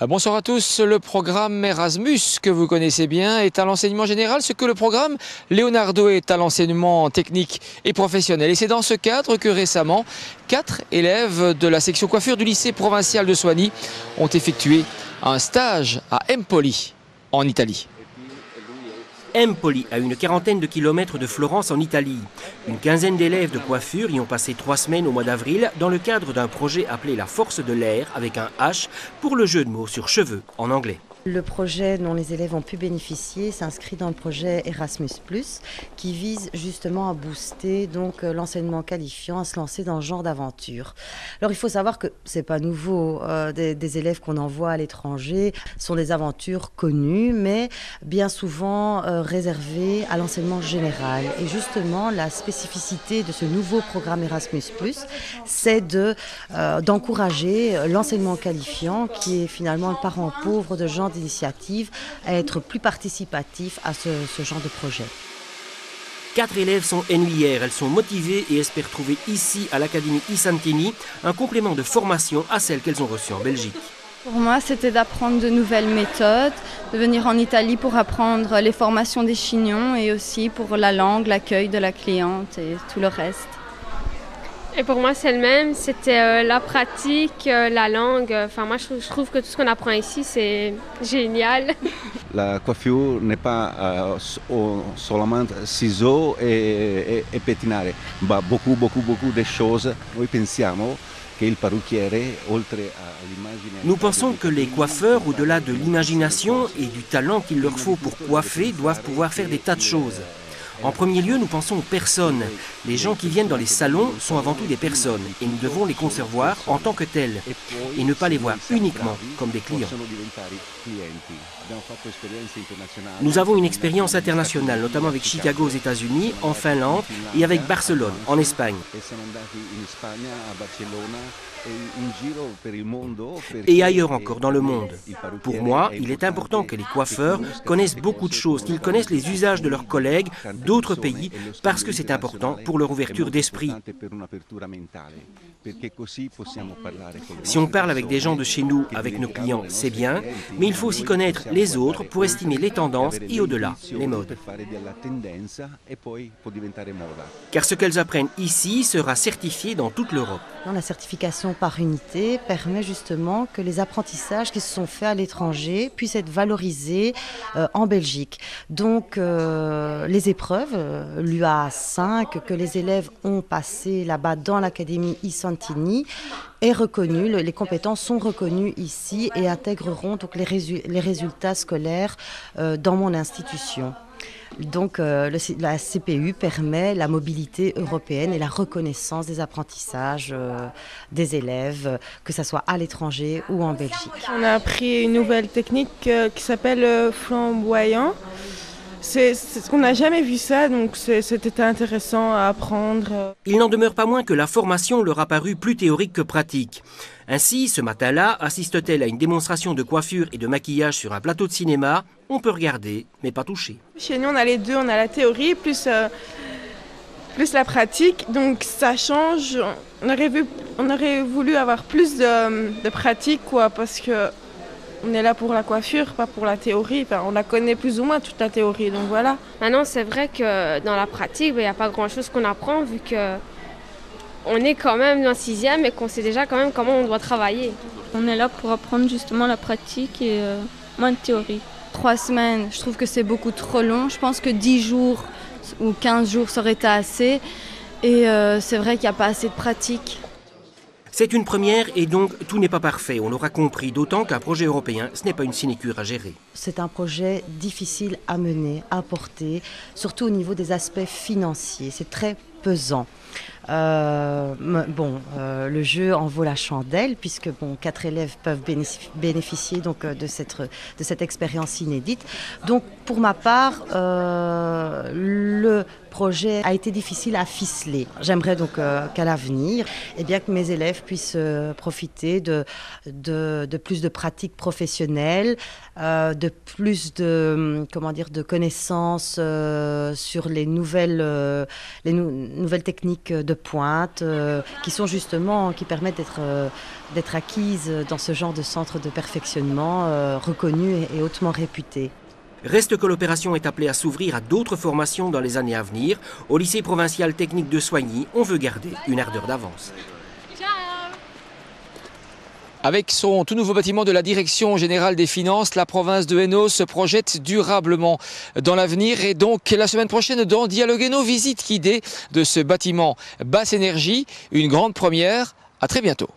Bonsoir à tous. Le programme Erasmus, que vous connaissez bien, est à l'enseignement général, ce que le programme Leonardo est à l'enseignement technique et professionnel. Et c'est dans ce cadre que récemment, 4 élèves de la section coiffure du lycée provincial de Soignies ont effectué un stage à Empoli, en Italie. Empoli, à une quarantaine de kilomètres de Florence en Italie. Une quinzaine d'élèves de coiffure y ont passé 3 semaines au mois d'avril dans le cadre d'un projet appelé la Force de l'air avec un H pour le jeu de mots sur cheveux en anglais. Le projet dont les élèves ont pu bénéficier s'inscrit dans le projet Erasmus+, qui vise justement à booster donc l'enseignement qualifiant, à se lancer dans ce genre d'aventure. Alors il faut savoir que c'est pas nouveau, des élèves qu'on envoie à l'étranger sont des aventures connues, mais bien souvent réservées à l'enseignement général. Et justement, la spécificité de ce nouveau programme Erasmus+, c'est d'encourager l'enseignement qualifiant, qui est finalement le parent pauvre de genre d'initiative, à être plus participatif à ce genre de projet. 4 élèves sont ennuyères, elles sont motivées et espèrent trouver ici, à l'Académie Isantini, un complément de formation à celle qu'elles ont reçue en Belgique. Pour moi, c'était d'apprendre de nouvelles méthodes, de venir en Italie pour apprendre les formations des chignons et aussi pour la langue, l'accueil de la cliente et tout le reste. Et pour moi, c'est le même. C'était la pratique, la langue. Enfin, moi, je trouve que tout ce qu'on apprend ici, c'est génial. La coiffure n'est pas seulement ciseaux et pettinare, ma beaucoup de choses. Noi pensiamo che il parrucchiere, oltre all'immagine... Nous pensons que les coiffeurs, au-delà de l'imagination et du talent qu'il leur faut pour coiffer, doivent pouvoir faire des tas de choses. En premier lieu, nous pensons aux personnes. Les gens qui viennent dans les salons sont avant tout des personnes et nous devons les concevoir en tant que tels et ne pas les voir uniquement comme des clients. Nous avons une expérience internationale, notamment avec Chicago aux États-Unis, en Finlande et avec Barcelone en Espagne. Et ailleurs encore dans le monde. Pour moi, il est important que les coiffeurs connaissent beaucoup de choses, qu'ils connaissent les usages de leurs collègues d'autres pays, parce que c'est important pour leur ouverture d'esprit. Si on parle avec des gens de chez nous, avec nos clients, c'est bien, mais il faut aussi connaître les autres pour estimer les tendances et au-delà, les modes. Car ce qu'elles apprennent ici sera certifié dans toute l'Europe. La certification par unité permet justement que les apprentissages qui se sont faits à l'étranger puissent être valorisés en Belgique. Donc les épreuves, l'UA5 que les élèves ont passé là-bas dans l'Académie Isantini est reconnue, les compétences sont reconnues ici et intégreront donc les résultats scolaires dans mon institution. Donc la CPU permet la mobilité européenne et la reconnaissance des apprentissages des élèves, que ce soit à l'étranger ou en Belgique. On a appris une nouvelle technique qui s'appelle flamboyant. On n'a jamais vu ça, donc c'était intéressant à apprendre. Il n'en demeure pas moins que la formation leur a paru plus théorique que pratique. Ainsi, ce matin-là, assiste-t-elle à une démonstration de coiffure et de maquillage sur un plateau de cinéma. On peut regarder, mais pas toucher. Chez nous, on a les deux, on a la théorie plus la pratique, donc ça change. On aurait voulu avoir plus de pratique, quoi, parce que on est là pour la coiffure, pas pour la théorie. Enfin, on la connaît plus ou moins, toute la théorie, donc voilà. Maintenant, c'est vrai que dans la pratique, il n'y a pas grand-chose qu'on apprend, vu qu'on est quand même dans le 6e et qu'on sait déjà quand même comment on doit travailler. On est là pour apprendre justement la pratique et moins de théorie. 3 semaines, je trouve que c'est beaucoup trop long. Je pense que 10 jours ou 15 jours, ça aurait été assez. Et c'est vrai qu'il n'y a pas assez de pratique. C'est une première et donc tout n'est pas parfait, on l'aura compris, d'autant qu'un projet européen, ce n'est pas une sinécure à gérer. C'est un projet difficile à mener, à porter, surtout au niveau des aspects financiers. C'est très pesant. Le jeu en vaut la chandelle puisque 4 élèves peuvent bénéficier donc de cette expérience inédite. Donc pour ma part, le projet a été difficile à ficeler. J'aimerais donc qu'à l'avenir, que mes élèves puissent profiter de plus de pratiques professionnelles, de plus de connaissances sur les nouvelles techniques de de pointe, qui permettent d'être acquises dans ce genre de centre de perfectionnement reconnu et hautement réputé. Reste que l'opération est appelée à s'ouvrir à d'autres formations dans les années à venir. Au lycée provincial technique de Soigny, on veut garder une ardeur d'avance. Avec son tout nouveau bâtiment de la Direction générale des finances, la province de Hainaut se projette durablement dans l'avenir. Et donc la semaine prochaine dans Dialogue Hainaut, visite guidée de ce bâtiment basse énergie. Une grande première. À très bientôt.